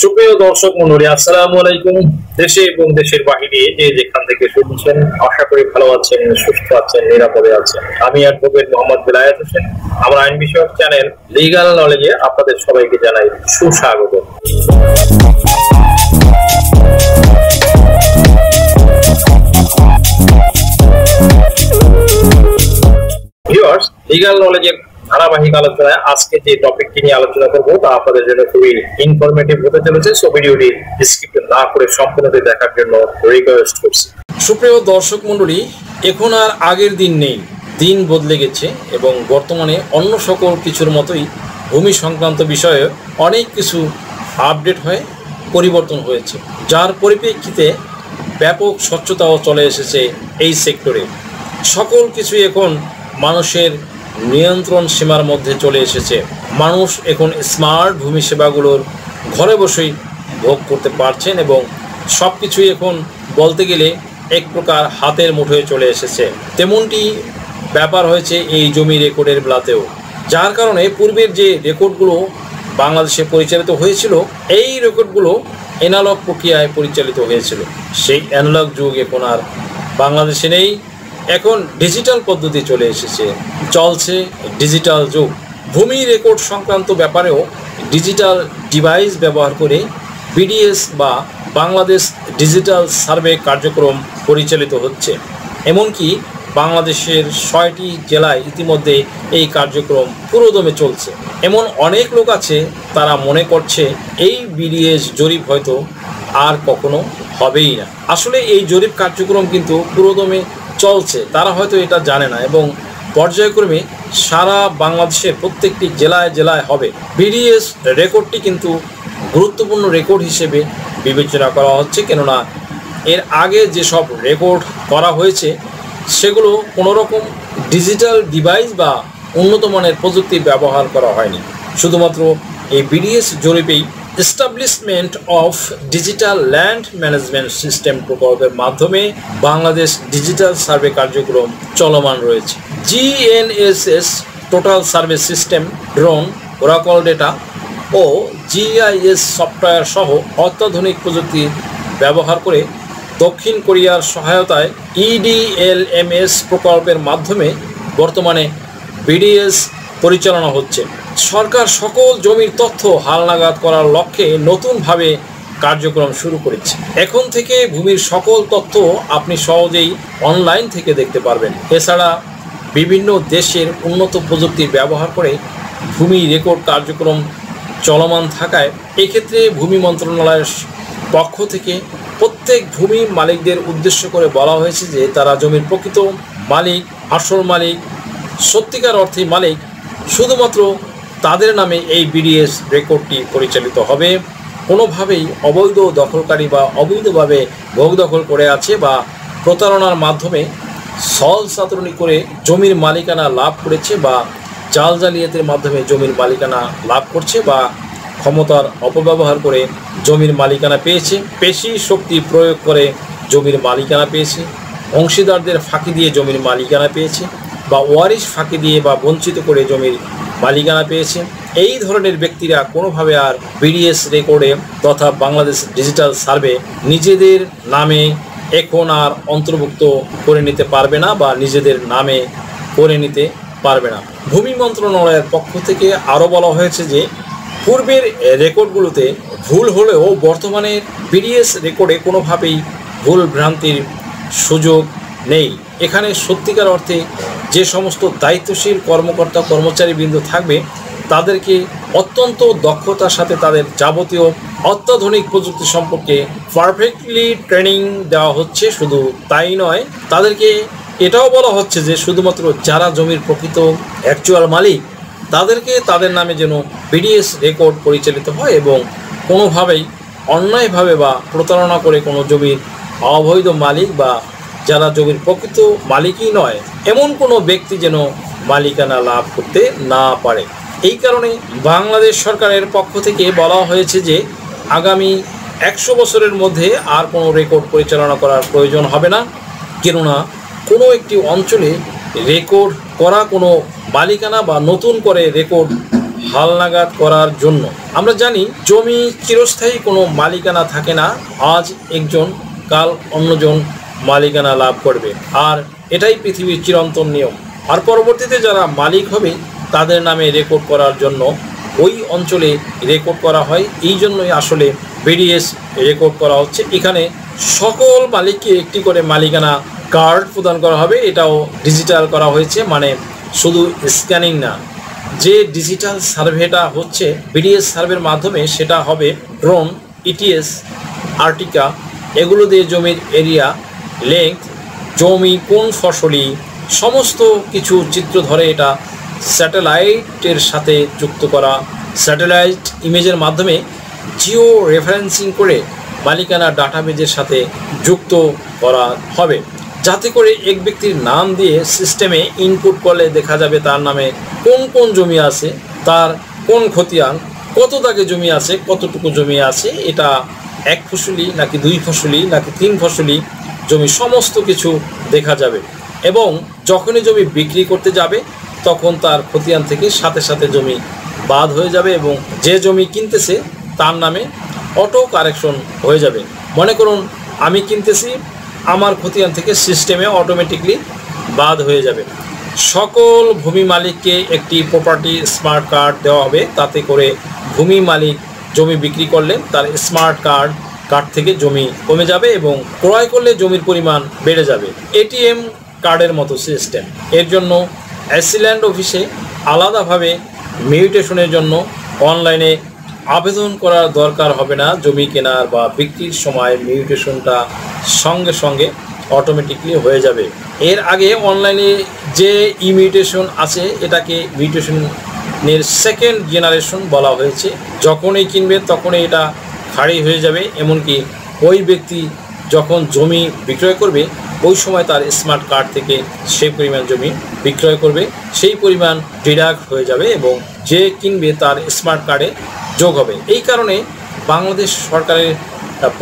সুপ্রিয় দর্শক মণ্ডলী, আসসালামু আলাইকুম। দেশে এবং দেশের বাহিরে যে যেখান থেকে শুনছেন, আশা করি ভালো আছেন, সুস্থ আছেন, নিরাপদে আছেন। আমি অ্যাডভোকেট মোহাম্মদ বেলায়েত হোসেন। আমার আইন বিষয়ক চ্যানেল লিগ্যাল নলেজে আপনাদের সবাইকে জানাই সুস্বাগত। ভিউয়ার্স, লিগ্যাল নলেজের ধারাবাহিক আলোচনায় আজকে যে টপিকটি নিয়ে আলোচনা করব তা আপনাদের জন্য খুবই ইনফরমেটিভ হতে চলেছে। সো ভিডিওটি স্কিপ না করে সম্পূর্ণটি দেখার জন্য রিকোয়েস্ট করছি। সুপ্রিয় দর্শক মণ্ডলী, এখন আর আগের দিন নেই, দিন বদলে গেছে এবং বর্তমানে অন্য সকল কিছুর মতোই ভূমি সংক্রান্ত বিষয়ে অনেক কিছু আপডেট হয়ে পরিবর্তন হয়েছে, যার পরিপ্রেক্ষিতে ব্যাপক স্বচ্ছতাও চলে এসেছে এই সেক্টরে। সকল কিছুই এখন মানুষের নিয়ন্ত্রণ সীমার মধ্যে চলে এসেছে। মানুষ এখন স্মার্ট ভূমি সেবাগুলোর ঘরে বসেই ভোগ করতে পারছেন এবং সব কিছুই এখন বলতে গেলে এক প্রকার হাতের মুঠোয় চলে এসেছে। তেমনটি ব্যাপার হয়েছে এই জমি রেকর্ডের বেলাতেও, যার কারণে পূর্বের যে রেকর্ডগুলো বাংলাদেশে পরিচালিত হয়েছিল, এই রেকর্ডগুলো অ্যানালগ প্রক্রিয়ায় পরিচালিত হয়েছিল। সেই অ্যানালগ যুগ এখন আর বাংলাদেশে নেই। এখন ডিজিটাল পদ্ধতি চলে এসেছে, চলছে ডিজিটাল যুগ। ভূমি রেকর্ড সংক্রান্ত ব্যাপারেও ডিজিটাল ডিভাইস ব্যবহার করে বিডিএস বা বাংলাদেশ ডিজিটাল সার্ভে কার্যক্রম পরিচালিত হচ্ছে। এমনকি বাংলাদেশের 6টি জেলায় ইতিমধ্যে এই কার্যক্রম পুরোদমে চলছে। এমন অনেক লোক আছে তারা মনে করছে এই বিডিএস জরিপ হয়তো আর কখনো হবেই না। আসলে এই জরিপ কার্যক্রম কিন্তু পুরোদমে চলছে, তারা হয়তো এটা জানে না এবং পর্যায়ক্রমে সারা বাংলাদেশের প্রত্যেকটি জেলায় জেলায় হবে। বিডিএস রেকর্ডটি কিন্তু গুরুত্বপূর্ণ রেকর্ড হিসেবে বিবেচনা করা হচ্ছে, কেননা এর আগে যেসব রেকর্ড করা হয়েছে সেগুলো কোনো রকম ডিজিটাল ডিভাইস বা উন্নত মানের প্রযুক্তি ব্যবহার করা হয়নি। শুধুমাত্র এই বিডিএস জরিপেই establishment of digital land management system প্রকল্পের মাধ্যমে বাংলাদেশ ডিজিটাল সার্ভে কার্যক্রম চলমান রয়েছে। GNSS total survey system, drone, Oracle data ও জিআইএস সফটওয়্যার সহ অত্যাধুনিক প্রযুক্তি ব্যবহার করে দক্ষিণ কোরিয়ার সহায়তায় ইডিএলএমএস প্রকল্পের মাধ্যমে বর্তমানে বিডিএস পরিচালনা হচ্ছে। সরকার সকল জমির তথ্য হালনাগাদ করার লক্ষ্যে নতুনভাবে কার্যক্রম শুরু করেছে। এখন থেকে ভূমির সকল তথ্য আপনি সহজেই অনলাইন থেকে দেখতে পারবেন। এছাড়া বিভিন্ন দেশের উন্নত প্রযুক্তি ব্যবহার করে ভূমি রেকর্ড কার্যক্রম চলমান থাকায় এক্ষেত্রে ভূমি মন্ত্রণালয়ের পক্ষ থেকে প্রত্যেক ভূমি মালিকদের উদ্দেশ্য করে বলা হয়েছে যে তারা জমির প্রকৃত মালিক, আসল মালিক, সত্যিকার অর্থে মালিক, শুধুমাত্র তাদের নামে এই বিডিএস রেকর্ডটি পরিচালিত হবে। কোনোভাবেই অবৈধ দখলকারী বা অবৈধভাবে ভোগ দখল করে আছে বা প্রতারণার মাধ্যমে ছল চাতুরি করে জমির মালিকানা লাভ করেছে বা জাল জালিয়াতির মাধ্যমে জমির মালিকানা লাভ করছে বা ক্ষমতার অপব্যবহার করে জমির মালিকানা পেয়েছে, পেশি শক্তি প্রয়োগ করে জমির মালিকানা পেয়েছে, অংশীদারদের ফাঁকি দিয়ে জমির মালিকানা পেয়েছে বা ওয়ারিশ ফাঁকি দিয়ে বা বঞ্চিত করে জমির মালিকানা পেয়েছে, এই ধরনের ব্যক্তিরা কোনোভাবে আর বিডিএস রেকর্ডে তথা বাংলাদেশ ডিজিটাল সার্ভে নিজেদের নামে এখন আর অন্তর্ভুক্ত করে নিতে পারবে না বা নিজেদের নামে করে নিতে পারবে না। ভূমি মন্ত্রণালয়ের পক্ষ থেকে আরও বলা হয়েছে যে পূর্বের রেকর্ডগুলোতে ভুল হলেও বর্তমানের বিডিএস রেকর্ডে কোনোভাবেই ভুল ভ্রান্তির সুযোগ নেই। এখানে সত্যিকার অর্থে যে সমস্ত দায়িত্বশীল কর্মকর্তা কর্মচারীবৃন্দ থাকবে তাদেরকে অত্যন্ত দক্ষতার সাথে তাদের যাবতীয় অত্যাধুনিক প্রযুক্তি সম্পর্কে পারফেক্টলি ট্রেনিং দেওয়া হচ্ছে। শুধু তাই নয়, তাদেরকে এটাও বলা হচ্ছে যে শুধুমাত্র যারা জমির প্রকৃত অ্যাকচুয়াল মালিক তাদেরকে তাদের নামে যেন বিডিএস রেকর্ড পরিচালিত হয় এবং কোনোভাবেই অন্যায়ভাবে বা প্রতারণা করে কোনো জমির অবৈধ মালিক বা যারা জমির প্রকৃত মালিকই নয় এমন কোনো ব্যক্তি যেন মালিকানা লাভ করতে না পারে। এই কারণে বাংলাদেশ সরকারের পক্ষ থেকে বলা হয়েছে যে আগামী 100 বছরের মধ্যে আর কোনো রেকর্ড পরিচালনা করার প্রয়োজন হবে না, কেননা কোনো একটি অঞ্চলে রেকর্ড করা কোনো মালিকানা বা নতুন করে রেকর্ড হালনাগাদ করার জন্য। আমরা জানি জমি চিরস্থায়ী কোনো মালিকানা থাকে না, আজ একজন কাল অন্যজন মালিকানা লাভ করবে, আর এটাই পৃথিবীর চিরন্তন নিয়ম। আর পরবর্তীতে যারা মালিক হবে তাদের নামে রেকর্ড করার জন্য ওই অঞ্চলে রেকর্ড করা হয়। এই জন্যই আসলে বিডিএস রেকর্ড করা হচ্ছে। এখানে সকল মালিককে একটি করে মালিকানা কার্ড প্রদান করা হবে, এটাও ডিজিটাল করা হয়েছে, মানে শুধু স্ক্যানিং না। যে ডিজিটাল সার্ভেটা হচ্ছে বিডিএস সার্ভের মাধ্যমে, সেটা হবে ড্রোন, ইটিএস, আর্টিকা, এগুলো দিয়ে জমির এরিয়া, লেংথ, জমি কোন ফসলি, সমস্ত কিছু চিত্র ধরে এটা স্যাটেলাইটের সাথে যুক্ত করা। স্যাটেলাইট ইমেজের মাধ্যমে জিও রেফারেন্সিং করে মালিকানা ডাটাবেজের সাথে যুক্ত করা হবে, যাতে করে এক ব্যক্তির নাম দিয়ে সিস্টেমে ইনপুট করলে দেখা যাবে তার নামে কোন কোন জমি আছে, তার কোন খতিয়ান, কত দাগে জমি আছে, কতটুকু জমি আছে, এটা এক ফসলি নাকি দুই ফসলি নাকি তিন ফসলি জমি, সমস্ত কিছু দেখা যাবে। এবং যখনই জমি বিক্রি করতে যাবে তখন তার খতিয়ান থেকে সাথে সাথে জমি বাদ হয়ে যাবে এবং যে জমি কিনতেছে তার নামে অটো কারেকশন হয়ে যাবে। মনে করুন আমি কিনতেছি, আমার খতিয়ান থেকে সিস্টেমে অটোমেটিকলি বাদ হয়ে যাবে। সকল ভূমি মালিককে একটি প্রপার্টি স্মার্ট কার্ড দেওয়া হবে, তাতে করে ভূমি মালিক জমি বিক্রি করলে তার স্মার্ট কার্ড থেকে জমি কমে যাবে এবং ক্রয় করলে জমির পরিমাণ বেড়ে যাবে। এটিএম কার্ডের মতো সিস্টেম। এর জন্য অ্যাসিল্যান্ড অফিসে আলাদাভাবে মিউটেশনের জন্য অনলাইনে আবেদন করার দরকার হবে না। জমি কেনার বা বিক্রির সময় মিউটেশনটা সঙ্গে সঙ্গে অটোমেটিকলি হয়ে যাবে। এর আগে অনলাইনে যে ইমিউটেশন আছে এটাকে মিউটেশনের সেকেন্ড জেনারেশন বলা হয়েছে। যখনই কিনবে তখনই এটা খাড়ি হয়ে যাবে, এমনকি ওই ব্যক্তি যখন জমি বিক্রয় করবে ওই সময় তার স্মার্ট কার্ড থেকে সেই পরিমাণ জমি বিক্রয় করবে, সেই পরিমাণ ডিডাক্ট হয়ে যাবে এবং যে কিনবে তার স্মার্ট কার্ডে যোগ হবে। এই কারণে বাংলাদেশ সরকারের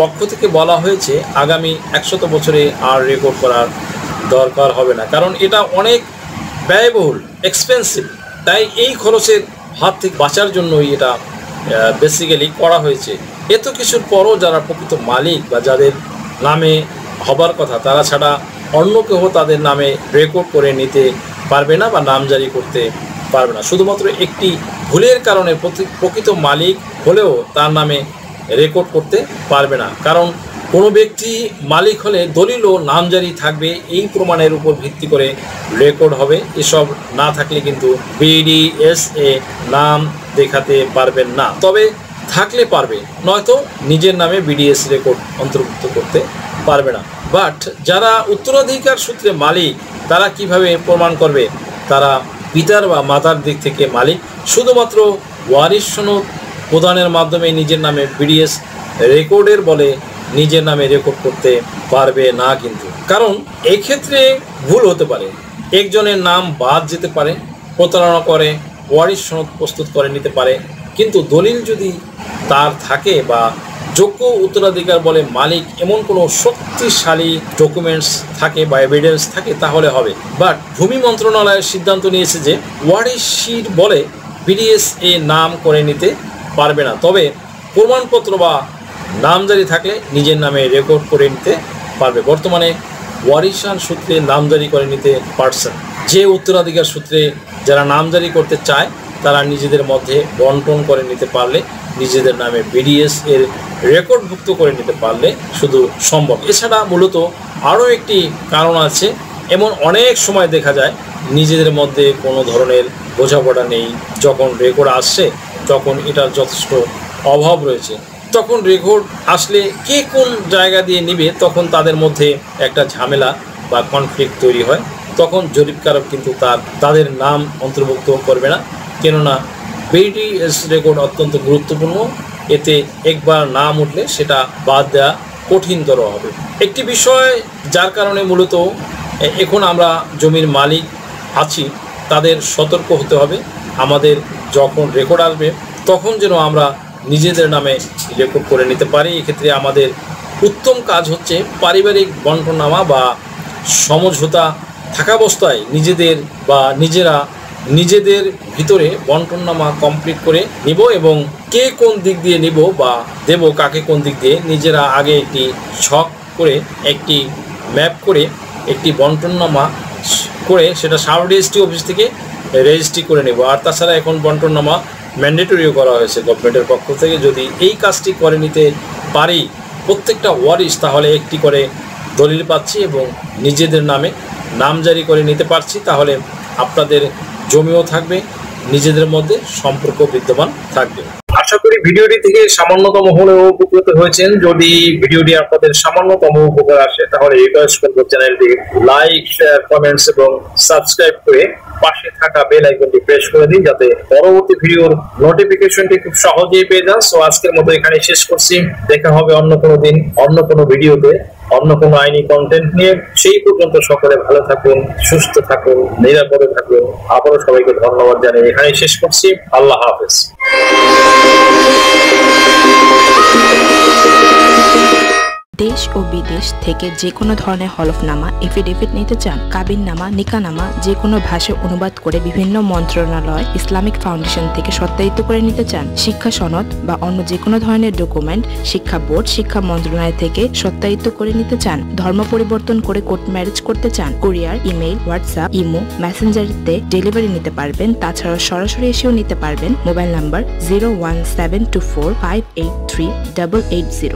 পক্ষ থেকে বলা হয়েছে আগামী 100 বছরে আর রেকর্ড করার দরকার হবে না, কারণ এটা অনেক ব্যয়বহুল, এক্সপেন্সিভ। তাই এই খরচের হাত থেকে বাঁচার জন্যই এটা বেসিক্যালি করা হয়েছে। এত কিছুর পরও যারা প্রকৃত মালিক বা যাদের নামে হবার কথা তারা ছাড়া অন্য কেউ তাদের নামে রেকর্ড করে নিতে পারবে না বা নামজারি করতে পারবে না। শুধুমাত্র একটি ভুলের কারণে প্রকৃত মালিক হলেও তার নামে রেকর্ড করতে পারবে না, কারণ কোনো ব্যক্তি মালিক হলে দলিল ও নামজারি থাকবে, এই প্রমাণের উপর ভিত্তি করে রেকর্ড হবে। এসব না থাকলে কিন্তু বিডিএসএ নাম দেখাতে পারবেন না, তবে থাকলে পারবে, নয়তো নিজের নামে বিডিএস রেকর্ড অন্তর্ভুক্ত করতে পারবে না। বাট যারা উত্তরাধিকার সূত্রে মালিক তারা কিভাবে প্রমাণ করবে তারা পিতার বা মাতার দিক থেকে মালিক? শুধুমাত্র ওয়ারিশ সনদ প্রদানের মাধ্যমে নিজের নামে বিডিএস রেকর্ডের বলে নিজের নামে রেকর্ড করতে পারবে না কিন্তু, কারণ এক্ষেত্রে ভুল হতে পারে, একজনের নাম বাদ যেতে পারে, প্রতারণা করে ওয়ারিশ সনদ প্রস্তুত করে নিতে পারে, কিন্তু দলিল যদি তার থাকে বা যোগ্য উত্তরাধিকার বলে মালিক এমন কোনো শক্তিশালী ডকুমেন্টস থাকে বা এভিডেন্স থাকে তাহলে হবে। বাট ভূমি মন্ত্রণালয়ের সিদ্ধান্ত নিয়েছে যে ওয়ারিশ শিট বলে বিডিএস নাম করে নিতে পারবে না, তবে প্রমাণপত্র বা নামজারি থাকলে নিজের নামে রেকর্ড করে নিতে পারবে। বর্তমানে ওয়ারিশান সূত্রে নামজারি করে নিতে পারছেন। যে উত্তরাধিকার সূত্রে যারা নামজারি করতে চায় তারা নিজেদের মধ্যে বন্টন করে নিতে পারলে, নিজেদের নামে বিডিএস এর রেকর্ডভুক্ত করে নিতে পারলে শুধু সম্ভব। এছাড়া মূলত আরও একটি কারণ আছে, এমন অনেক সময় দেখা যায় নিজেদের মধ্যে কোনো ধরনের বোঝাপড়া নেই, যখন রেকর্ড আসছে তখন এটার যথেষ্ট অভাব রয়েছে, তখন রেকর্ড আসলে কে কোন জায়গা দিয়ে নিবে তখন তাদের মধ্যে একটা ঝামেলা বা কনফ্লিক্ট তৈরি হয়। তখন জরিপকারক কিন্তু তাদের নাম অন্তর্ভুক্ত করবে না, কেননা বিডিএস রেকর্ড অত্যন্ত গুরুত্বপূর্ণ, এতে একবার নাম উঠলে সেটা বাদ দেওয়া কঠিনতর হবে। একটি বিষয় যার কারণে মূলত এখন আমরা জমির মালিক আছি তাদের সতর্ক হতে হবে, আমাদের যখন রেকর্ড আসবে তখন যেন আমরা নিজেদের নামে রেকর্ড করে নিতে পারি। এক্ষেত্রে আমাদের উত্তম কাজ হচ্ছে পারিবারিক বন্টনামা বা সমঝোতা থাকাবস্থায় নিজেদের বা নিজেরা নিজেদের ভিতরে বন্টননামা কমপ্লিট করে নিব এবং কে কোন দিক দিয়ে নিব বা দেব কাকে কোন দিক দিয়ে নিজেরা আগে একটি ছক করে একটি ম্যাপ করে একটি বন্টননামা করে সেটা সাব রেজিস্ট্রি অফিস থেকে রেজিস্ট্রি করে নেব। আর তাছাড়া এখন বন্টননামা ম্যান্ডেটরিও করা হয়েছে গভর্নমেন্টের পক্ষ থেকে। যদি এই কাজটি করে নিতে পারি প্রত্যেকটা ওয়ারিশ, তাহলে একটি করে দলিল পাচ্ছি এবং নিজেদের নামে নামজারি করে নিতে পারছি। তাহলে আপনাদের জমিও থাকবে, নিজেদের মধ্যে সম্পর্ক বিদ্যমান থাকবে। আশা করি ভিডিওটি থেকে সামান্যতম হলেও উপকৃত হয়েছেন। যদি ভিডিওটি আপনাদের সামান্যতম উপকার আসে তাহলে রিকোয়েস্ট করব চ্যানেলটি লাইক, শেয়ার, কমেন্টস এবং সাবস্ক্রাইব করে পাশে থাকা বেল আইকনটি প্রেস করে দিন, যাতে পরবর্তী ভিডিওর নোটিফিকেশনটি খুব সহজেই পেয়ে যান। সো আজকের মতো এখানে শেষ করছি। দেখা হবে অন্য কোনো দিন, অন্য কোনো ভিডিওতে, অন্য কোনো আইনি কন্টেন্ট নিয়ে। সেই পর্যন্ত সকলে ভালো থাকুন, সুস্থ থাকুন, নিরাপদে থাকুন। আবারও সবাইকে ধন্যবাদ জানিয়ে এখানে শেষ করছি। আল্লাহ হাফেজ। দেশ ও বিদেশ থেকে যে কোনো ধরনের হলফনামা, এফিডেভিট নিতে চান, কাবিননামা, নিকানামা যে কোনো ভাষায় অনুবাদ করে বিভিন্ন মন্ত্রণালয়, ইসলামিক ফাউন্ডেশন থেকে সত্যায়িত করে নিতে চান, শিক্ষা সনদ বা অন্য যে কোনো ধরনের ডকুমেন্ট শিক্ষা বোর্ড, শিক্ষা মন্ত্রণালয় থেকে সত্যায়িত করে নিতে চান, ধর্ম পরিবর্তন করে কোর্ট ম্যারেজ করতে চান, কুরিয়ার, ইমেইল, হোয়াটসঅ্যাপ, ইমো, মেসেঞ্জারিতে ডেলিভারি নিতে পারবেন। তাছাড়াও সরাসরি এসেও নিতে পারবেন। Mobile number 01724583880।